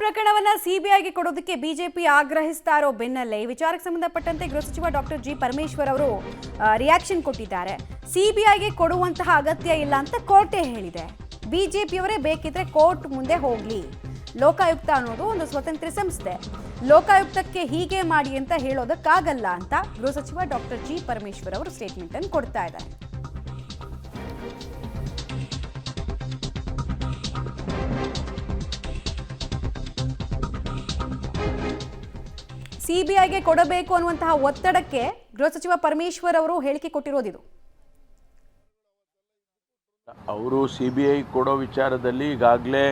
ಪ್ರಕರಣವನ್ನ ಸಿಬಿಐಗೆ ಕೊಡೋದಕ್ಕೆ ಬಿಜೆಪಿ ಆಗ್ರಹಿಸ್ತಾ ಇರೋ ಬೆನ್ನಲ್ಲೇ ಈ ವಿಚಾರಕ್ಕೆ ಸಂಬಂಧಪಟ್ಟಂತೆ ಗೃಹ ಸಚಿವ ಡಾಕ್ಟರ್ ಜಿ ಪರಮೇಶ್ವರ್ ಅವರು ರಿಯಾಕ್ಷನ್ ಕೊಟ್ಟಿದ್ದಾರೆ. ಸಿಬಿಐಗೆ ಕೊಡುವಂತಹ ಅಗತ್ಯ ಇಲ್ಲ ಅಂತ ಕೋರ್ಟೇ ಹೇಳಿದೆ. ಬಿಜೆಪಿಯವರೇ ಬೇಕಿದ್ರೆ ಕೋರ್ಟ್ ಮುಂದೆ ಹೋಗ್ಲಿ. ಲೋಕಾಯುಕ್ತ ಅನ್ನೋದು ಒಂದು ಸ್ವತಂತ್ರ ಸಂಸ್ಥೆ. ಲೋಕಾಯುಕ್ತಕ್ಕೆ ಹೀಗೆ ಮಾಡಿ ಅಂತ ಹೇಳೋದಕ್ಕಾಗಲ್ಲ ಅಂತ ಗೃಹ ಸಚಿವ ಡಾಕ್ಟರ್ ಜಿ ಪರಮೇಶ್ವರ್ ಅವರು ಸ್ಟೇಟ್ಮೆಂಟ್ ಅನ್ನು ಕೊಡ್ತಾ ಇದ್ದಾರೆ. ಸಿಬಿಐಗೆ ಕೊಡಬೇಕು ಅನ್ನುವಂತಹ ಒತ್ತಡಕ್ಕೆ ಗೃಹ ಸಚಿವ ಪರಮೇಶ್ವರ್ ಅವರು ಹೇಳಿಕೆ ಕೊಟ್ಟಿರೋದಿದು. ಅವರು ಸಿಬಿಐ ಕೊಡೋ ವಿಚಾರದಲ್ಲಿ ಈಗಾಗಲೇ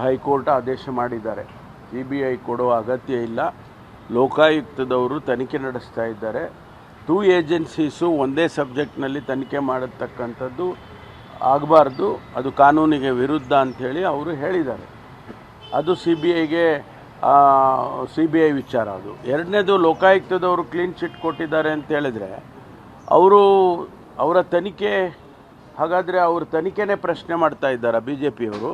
ಹೈಕೋರ್ಟ್ ಆದೇಶ ಮಾಡಿದ್ದಾರೆ. ಸಿಬಿಐ ಕೊಡೋ ಅಗತ್ಯ ಇಲ್ಲ, ಲೋಕಾಯುಕ್ತದವರು ತನಿಖೆ ನಡೆಸ್ತಾ ಇದ್ದಾರೆ. 2 ಏಜೆನ್ಸೀಸು ಒಂದೇ ಸಬ್ಜೆಕ್ಟ್ನಲ್ಲಿ ತನಿಖೆ ಮಾಡತಕ್ಕಂಥದ್ದು ಆಗಬಾರ್ದು, ಅದು ಕಾನೂನಿಗೆ ವಿರುದ್ಧ ಅಂಥೇಳಿ ಅವರು ಹೇಳಿದ್ದಾರೆ. ಅದು ಸಿ ಬಿ ಐ ವಿಚಾರ. ಅದು ಎರಡನೇದು, ಲೋಕಾಯುಕ್ತದವರು ಕ್ಲೀನ್ ಚಿಟ್ ಕೊಟ್ಟಿದ್ದಾರೆ ಅಂತ ಹೇಳಿದರೆ ಅವರ ತನಿಖೆ, ಹಾಗಾದರೆ ಅವ್ರ ತನಿಖೆನೇ ಪ್ರಶ್ನೆ ಮಾಡ್ತಾ ಇದ್ದಾರೆ ಬಿ ಜೆ ಪಿಯವರು.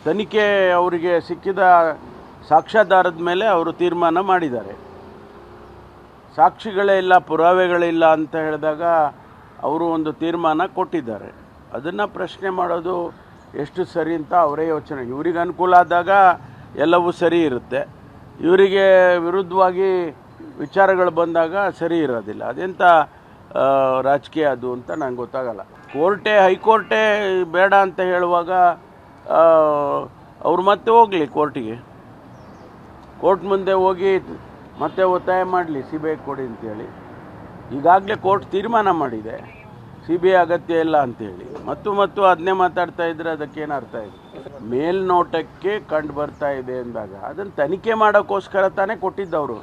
ತನಿಖೆ ಅವರಿಗೆ ಸಿಕ್ಕಿದ ಸಾಕ್ಷ್ಯಾಧಾರದ ಮೇಲೆ ಅವರು ತೀರ್ಮಾನ ಮಾಡಿದ್ದಾರೆ. ಸಾಕ್ಷಿಗಳೇ ಇಲ್ಲ, ಪುರಾವೆಗಳಿಲ್ಲ ಅಂತ ಹೇಳಿದಾಗ ಅವರು ಒಂದು ತೀರ್ಮಾನ ಕೊಟ್ಟಿದ್ದಾರೆ. ಅದನ್ನು ಪ್ರಶ್ನೆ ಮಾಡೋದು ಎಷ್ಟು ಸರಿ ಅಂತ ಅವರೇ ಯೋಚನೆ. ಇವರಿಗೆ ಅನುಕೂಲ ಆದಾಗ ಎಲ್ಲವೂ ಸರಿ ಇರುತ್ತೆ, ಇವರಿಗೆ ವಿರುದ್ಧವಾಗಿ ವಿಚಾರಗಳು ಬಂದಾಗ ಸರಿ ಇರೋದಿಲ್ಲ. ಅದೆಂಥ ರಾಜಕೀಯ ಅದು ಅಂತ ನಂಗೆ ಗೊತ್ತಾಗಲ್ಲ. ಹೈಕೋರ್ಟೇ ಬೇಡ ಅಂತ ಹೇಳುವಾಗ ಅವ್ರು ಮತ್ತೆ ಹೋಗಲಿ ಕೋರ್ಟಿಗೆ, ಕೋರ್ಟ್ ಮುಂದೆ ಹೋಗಿ ಮತ್ತೆ ಒತ್ತಾಯ ಮಾಡಲಿ ಸಿ ಬಿ ಐ ಕೊಡಿ ಅಂತೇಳಿ. ಈಗಾಗಲೇ ಕೋರ್ಟ್ ತೀರ್ಮಾನ ಮಾಡಿದೆ ಸಿ ಬಿ ಐ ಅಗತ್ಯ ಇಲ್ಲ ಅಂಥೇಳಿ. ಮತ್ತು ಅದನ್ನೇ ಮಾತಾಡ್ತಾ ಇದ್ರೆ ಅದಕ್ಕೇನು ಅರ್ಥ ಇದೆ? ಮೇಲ್ನೋಟಕ್ಕೆ ಕಂಡು ಬರ್ತಾ ಇದೆ ಅಂದಾಗ ಅದನ್ನು ತನಿಖೆ ಮಾಡೋಕ್ಕೋಸ್ಕರ ತಾನೇ ಕೊಟ್ಟಿದ್ದವರು.